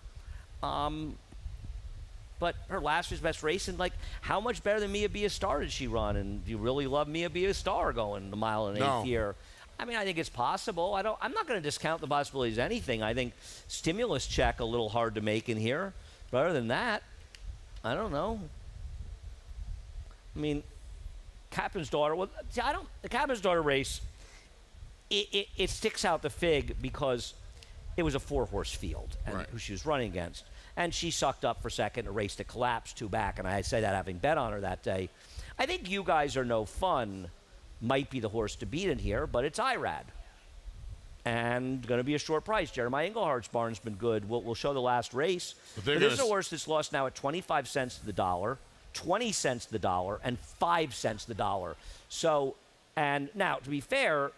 but her last was best race. And, like, how much better than Mia Be a Star did she run? And do you really love Mia Be a Star going the mile and No. eighth year? I mean, I think it's possible. I'm not going to discount the possibilities of anything. I think stimulus check a little hard to make in here. But other than that, I don't know. I mean, Captain's Daughter. Well, see, the Captain's Daughter race. It sticks out the fig because it was a 4-horse field and Right. who she was running against, and she sucked up for second. A race that collapsed 2 back, and I say that having bet on her that day. I think You Guys Are No Fun might be the horse to beat in here, but it's IRAD. And going to be a short price. Jeremiah Englehart's barn's been good. We'll show the last race. But But they're this is gonna a horse that's lost now at 25 cents to the dollar, 20 cents to the dollar, and 5 cents to the dollar. So, and now, to be fair,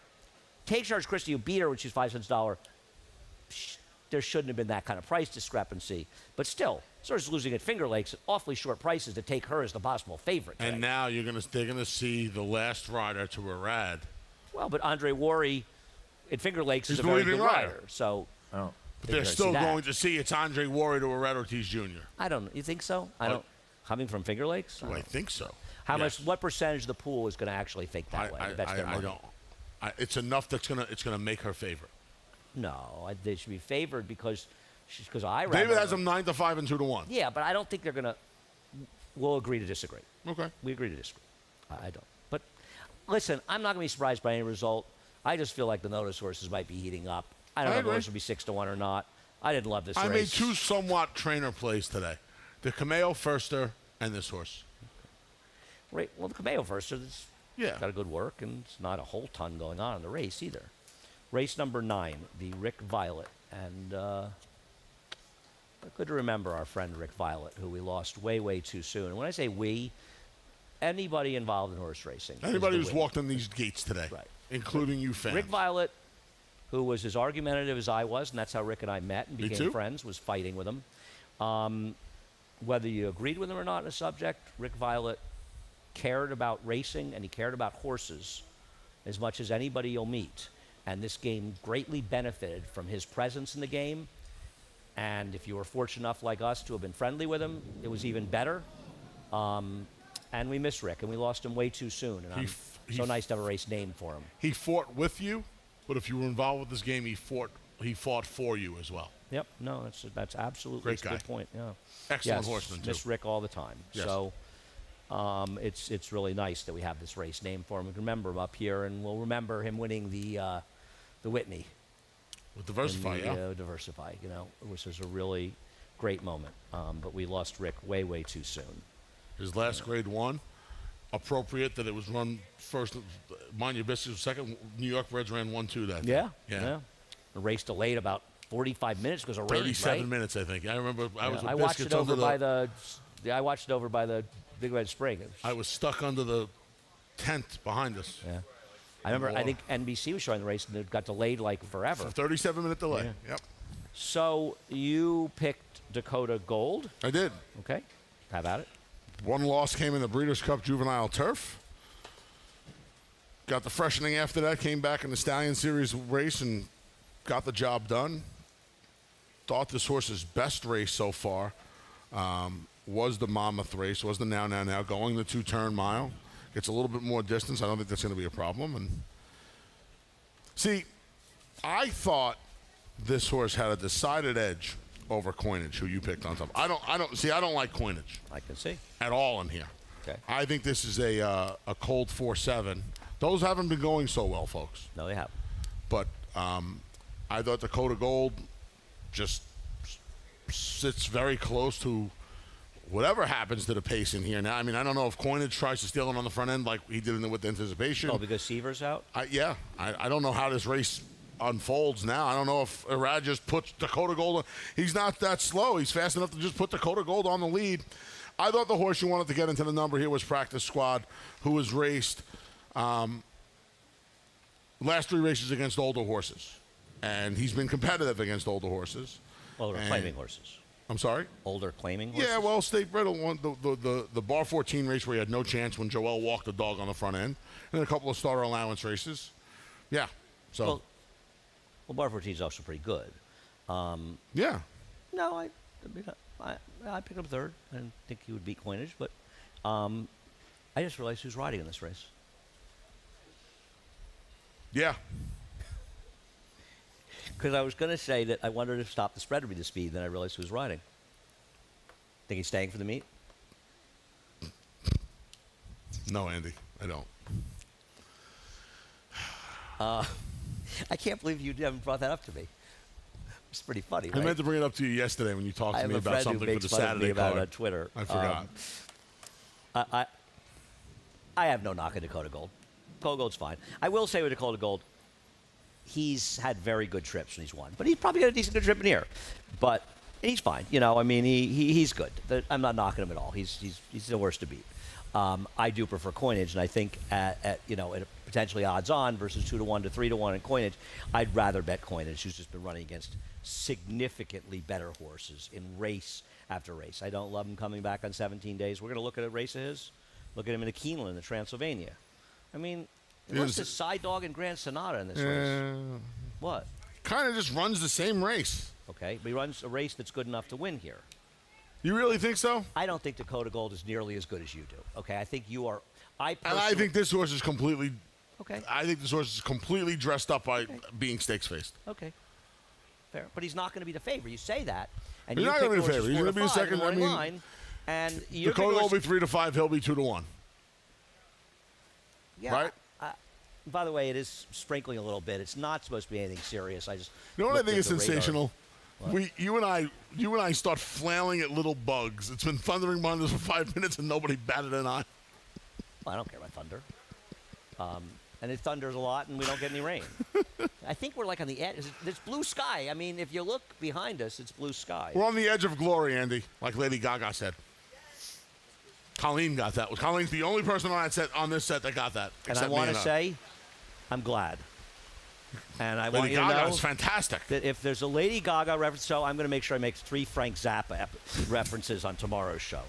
Take Charge Christie, who beat her when she's 5 cents a dollar, there shouldn't have been that kind of price discrepancy. But still, Source losing at Finger Lakes at awfully short prices to take her as the possible favorite. And today. now they're gonna see the last rider to Arad. Well, but Andre Worry at Finger Lakes He's is a the very leading good rider. rider. So, I don't. But they're still going to see it's Andre Warrior to Arad Ortiz Jr. I don't. You think so? I don't. Coming from Finger Lakes? I think so. How Yes. much? What percentage of the pool is going to actually think that way? That's their I money. don't. It's enough that's it's gonna make her favorite. No, they should be favored because I. David has them 9-5 and 2-1. Yeah, but I don't think they're going to. We'll agree to disagree. Okay. We agree to disagree. I don't. But listen, I'm not going to be surprised by any result. I just feel like the notice horses might be heating up. I don't I know if the agree. horse will be 6-1 or not. I didn't love this I race. made 2 somewhat trainer plays today: the Cameo Firster and this horse. Right. Well, the Cameo first is Yeah. got a good work, and it's not a whole ton going on in the race either. Race number 9, the Rick Violet, and good to remember our friend Rick Violet, who we lost way too soon. And when I say we, anybody involved in horse racing, is Anybody the who's we. walked in these gates today, Right. including you fans. Rick Violet, who was as argumentative as I was, and that's how Rick and I met and Me became too. friends, was fighting with him. Whether you agreed with him or not in a subject, Rick Violet cared about racing and he cared about horses as much as anybody you'll meet. And this game greatly benefited from his presence in the game. And if you were fortunate enough, like us, to have been friendly with him, it was even better. And we miss Rick, and we lost him way too soon. And He so nice to have a race named for him. He fought with you, but if you were involved with this game, he fought for you as well. Yep. No, that's absolutely Great a good guy. point. Yeah. Excellent Yes, horseman too. miss Rick all the time. Yes. So it's really nice that we have this race named for him. We can remember him up here, and we'll remember him winning the Whitney. With Diversify, in yeah. the, Diversify, which was a really great moment. But we lost Rick way too soon. His last grade 1, appropriate that it was run first. Mind your business was second. New York Reds ran 1-2 that day. Yeah. The race delayed about 45 minutes because of rain, 37 right? minutes, I think. I remember I was with I watched Biscuits it over under by the. I watched it over by the Big Red Spring. I was stuck under the tent behind us. Yeah. I remember, I think NBC was showing the race, and it got delayed like forever. A 37-minute delay. Yeah. Yep. So you picked Dakota Gold. I did. Okay. How about it? One loss came in the Breeders' Cup Juvenile Turf. Got the freshening after that, came back in the Stallion Series race and got the job done. Thought this horse's best race so far was the Monmouth race, was the Now, going the 2-turn mile. Gets a little bit more distance. I don't think that's going to be a problem. And see, I thought this horse had a decided edge over Coinage, who you picked on top. I don't like Coinage I can see. at all in here. Okay. I think this is a cold 4-7. Those haven't been going so well, folks. No, they haven't. But I thought Dakota Gold just sits very close to whatever happens to the pace in here. Now, I mean, I don't know if Coinage tries to steal it on the front end like he did with the Anticipation. Oh, because Seaver's out? I don't know how this race unfolds now. I don't know if Arad just puts Dakota Gold on. He's not that slow. He's fast enough to just put Dakota Gold on the lead. I thought the horse you wanted to get into the number here was Practice Squad, who was raced last 3 races against older horses. And he's been competitive against older horses. Older claiming horses. I'm sorry? Older claiming horses? Yeah, well, State Bred won the Bar 14 race where he had no chance when Joel walked the dog on the front end. And a couple of starter allowance races. Yeah. So, Well, Bar 14 is also pretty good. yeah. No, I picked him third. I didn't think he would beat Coinage, but I just realized who's riding in this race. Yeah. Because I was going to say that I wondered if Stop the Spread would be the speed, then I realized who was riding. Think he's staying for the meet? No, Andy, I don't. I can't believe you haven't brought that up to me. It's pretty funny, I right? meant to bring it up to you yesterday when you talked I to have me a about friend who something for makes the fun of me Saturday about card. it on Twitter. I forgot. I have no knock at Dakota Gold. Dakota Gold's fine. I will say with Dakota Gold, he's had very good trips when he's won, but he's probably got a decent good trip in here. But he's fine. You know, I mean, he's good. I'm not knocking him at all. He's the worst to beat. I do prefer Coinage, and I think at potentially odds on versus 2-1 to 3-1 in Coinage, I'd rather bet Coinage, who's just been running against significantly better horses in race after race. I don't love him coming back on 17 days. We're going to look at a race of his. Look at him in the Keeneland, the Transylvania. I mean, what's the side dog and Grand Sonata in this race? What? Kind of just runs the same race. Okay, but he runs a race that's good enough to win here. You really think so? I don't think Dakota Gold is nearly as good as you do. Okay, I think you are. And I think this horse is completely. Okay. I think this horse is completely dressed up by being stakes faced. Okay. Fair, but he's not going to be the favorite. You say that, and He's you not pick gonna be the horses favorite. He's 4 gonna to be the 5 second. in I one mean, line, and you're Dakota will be 3 to 5. He'll be 2 to 1. yeah, right? By the way, it is sprinkling a little bit. It's not supposed to be anything serious. I just. You know what I looked think at is the radar. sensational? You and I start flailing at little bugs. It's been thundering behind us for 5 minutes and nobody batted an eye. Well, I don't care about thunder. And it thunders a lot, and we don't get any rain. I think we're like on the edge. It's blue sky. I mean, if you look behind us, it's blue sky. We're on the edge of glory, Andy, like Lady Gaga said. Colleen got that. Colleen's the only person on this set that got that. And I except me want to her. say, I'm glad. And I want Lady you to Gaga know is fantastic. that if there's a Lady Gaga reference, so I'm going to make sure I make 3 Frank Zappa references on tomorrow's show.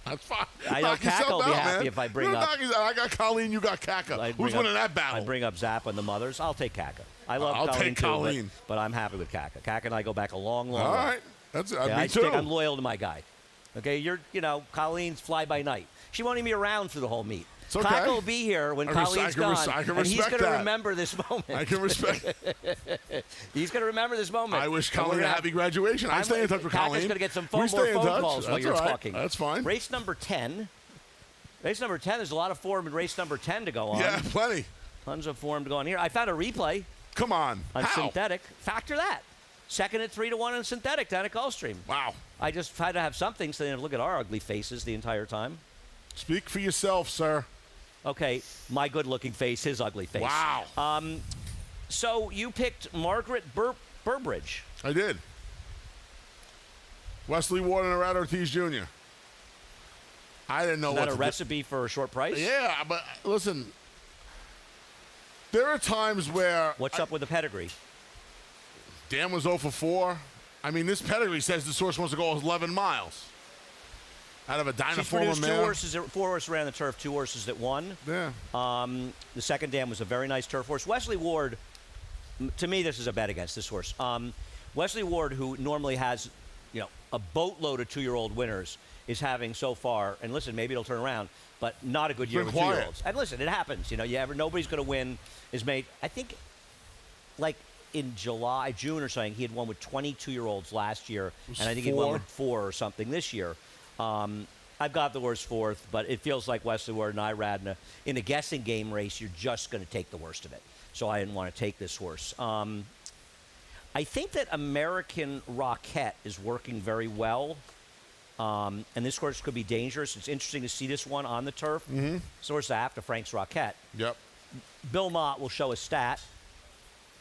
That's fine. I know Knock yourself Kaka will be out, happy man. if I bring You up- knock yourself- I got Colleen, you got Kaka. I'd Who's bring winning up- that battle? I bring up Zappa and the mothers. I'll take Kaka. I love I'll Colleen take too, Colleen. but I'm happy with Kaka. Kaka and I go back a long, long All way. right. That's Yeah, me too. I'm loyal to my guy. Okay, Colleen's fly by night. She won't even be around for the whole meet. It's okay. Kaka will be here when I can Colleen's gone, I can and he's respect going to that. remember this moment. I can respect. He's going to remember this moment. I wish And we're Colleen a gonna happy graduation. I stay in touch with Kaka's Colleen. going to get some We phone stay in touch. calls while That's you're all right. talking. That's fine. Race number 10. Race number 10, there's a lot of form in race number 10 to go on. Yeah, plenty. Tons of form to go on here. I found a replay Come on. on How? synthetic. Factor that. Second at 3-1 on synthetic down at Gulfstream. Wow. I just tried to have something so they didn't look at our ugly faces the entire time. Speak for yourself, sir. Okay, my good-looking face, his ugly face. Wow. So you picked Margaret Burbridge. I did. Wesley Ward and Arad Ortiz Jr. I didn't know Is what that a to recipe for a short price? do. Yeah, but listen. There are times where What's up with the pedigree? Dan was 0 for 4. I mean, this pedigree says the source wants to go 11 miles. Out of a She's Dynaforma produced 2 mare. horses, 4 horses ran the turf, 2 horses that won. Yeah. The second dam was a very nice turf horse. Wesley Ward, to me, this is a bet against this horse. Wesley Ward, who normally has, a boatload of 2-year-old winners, is having so far, and listen, maybe it'll turn around, but not a good year been with quiet. 2-year-olds. And listen, it happens. Nobody's going to win. Is made. I think, like in June or something, he had won with 22-year-olds last year, and I think he won 4. with 4 or something this year. I've got the horse 4th, but it feels like Wesley Ward and Irad in a guessing game race, you're just going to take the worst of it. So I didn't want to take this horse. I think that American Rocket is working very well, and this horse could be dangerous. It's interesting to see this one on the turf. Mm-hmm. This horse after Frank's Rocket. Yep. Bill Mott will show a stat.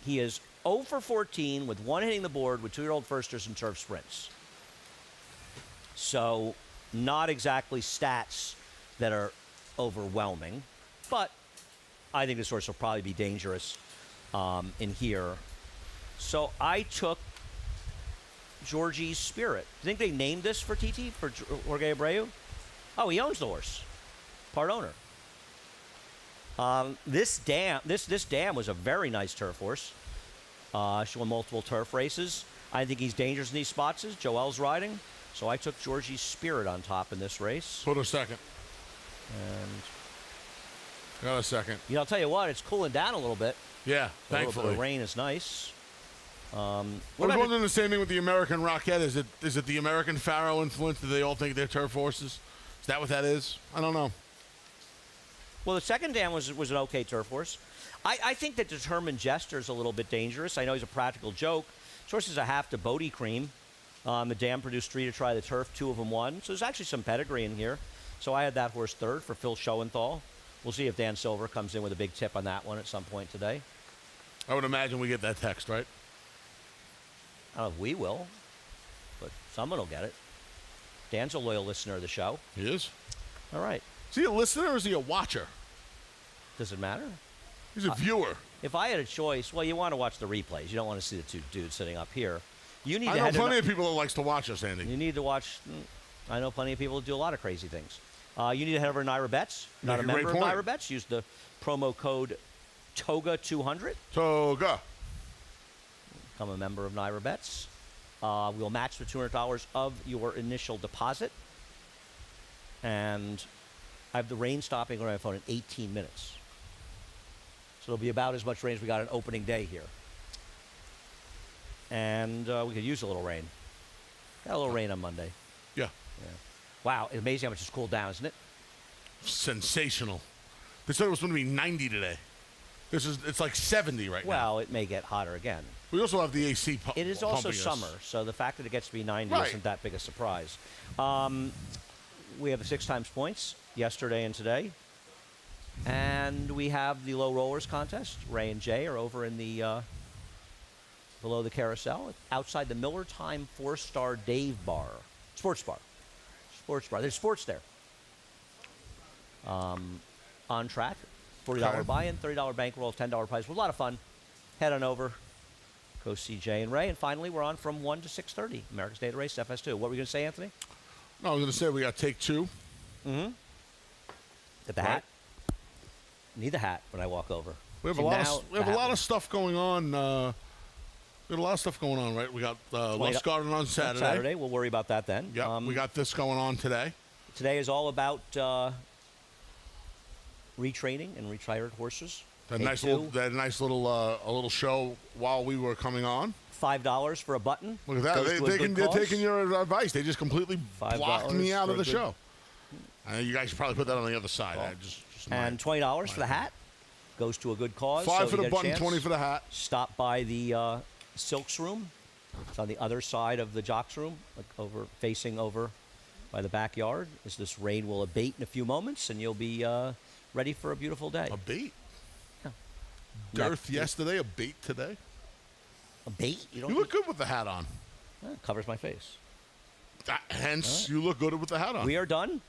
He is 0 for 14 with 1 hitting the board with 2-year-old firsters and turf sprints. So not exactly stats that are overwhelming, but I think this horse will probably be dangerous in here. So I took Georgie's Spirit. Do you think they named this for TT, for Jorge Abreu? Oh, he owns the horse. Part owner. This dam was a very nice turf horse. She won multiple turf races. I think he's dangerous in these spots. Joel's riding, so I took Georgie's Spirit on top in this race. Hold a second. And Got a second. I'll tell you what, it's cooling down a little bit. Yeah, A little bit thankfully. of rain is nice. I was wondering the same thing with the American Rocket. Is it the American Pharaoh influence? Do they all think they're turf horses? Is that what that is? I don't know. Well, the second dam was an okay turf horse. I think that Determined Jester is a little bit dangerous. I know he's a practical joke. This horse is a half to Bodie Cream. The dam produced 3 to try the turf. 2 of them won. So there's actually some pedigree in here. So I had that horse third for Phil Schoenthal. We'll see if Dan Silver comes in with a big tip on that one at some point today. I would imagine we get that text, right? I don't know if we will, but someone will get it. Dan's a loyal listener of the show. He is. All right. Is he a listener or is he a watcher? Does it matter? He's a viewer. If I had a choice, well, you want to watch the replays. You don't want to see the 2 dudes sitting up here. You need I to know head to plenty of people that likes to watch us, Andy. You need to watch. I know plenty of people that do a lot of crazy things. You need to head over to Naira Bets. Not a Make a great member of point. Naira Bets. Use the promo code TOGA200. Toga. Become a member of Naira Bets. We'll match the $200 of your initial deposit. And I have the rain stopping on my phone in 18 minutes. So it'll be about as much rain as we got on opening day here. And we could use a little rain. Got a little rain on Monday. Yeah. Yeah. Wow, it's amazing how much it's cooled down, isn't it? Sensational. They said it was going to be 90 today. It's like 70 right now. Well, it may get hotter again. We also have the AC pump. It is also summer, so the fact that it gets to be 90 Right. isn't that big a surprise. We have the 6 times points yesterday and today. And we have the low rollers contest. Ray and Jay are over in the below the carousel outside the Miller Time 4-star Dave Bar. Sports bar. There's sports there. On track. $40 Okay. buy-in, $30 bankroll, $10 prize. Well, a lot of fun. Head on over. Go see Jay and Ray. And finally, we're on from 1 to 6:30. America's Data Race, FS2. What were you going to say, Anthony? No, I was going to say we got take 2. Get the Right. hat. Need the hat when I walk over. We have See, a lot. now We have the a hat lot will- of stuff going on. We have a lot of stuff going on, right? We got Lost Garden on Saturday. Saturday. We'll worry about that then. Yep. We got this going on today. Today is all about retraining and retired horses. That Take nice 2, little a little show while we were coming on. $5 for a button. Look at that. Goes to a good They're cause. taking your advice. They just completely blocked me $5 out for of a the good- show. You guys should probably put that on the other side. And $20 for the hat. Goes to a good cause. 5 so for you the get a button, chance. 20 for the hat. Stop by the Silks room. It's on the other side of the Jocks room, like facing over by the backyard. As this rain will abate in a few moments, and you'll be ready for a beautiful day. A bait. Yeah. Dearth yesterday, a bait today. A bait? You You look good with the hat on. covers my face. Hence, you look good with the hat on. We are done.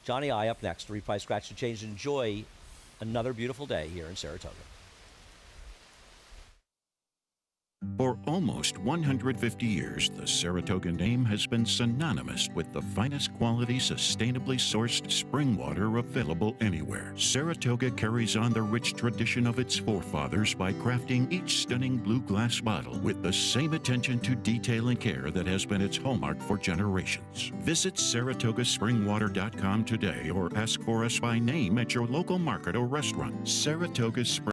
Johnny I up next to replay, scratch, and change. Enjoy another beautiful day here in Saratoga. For almost 150 years, the Saratoga name has been synonymous with the finest quality, sustainably sourced spring water available anywhere. Saratoga carries on the rich tradition of its forefathers by crafting each stunning blue glass bottle with the same attention to detail and care that has been its hallmark for generations. Visit SaratogaSpringwater.com today or ask for us by name at your local market or restaurant. Saratoga Spring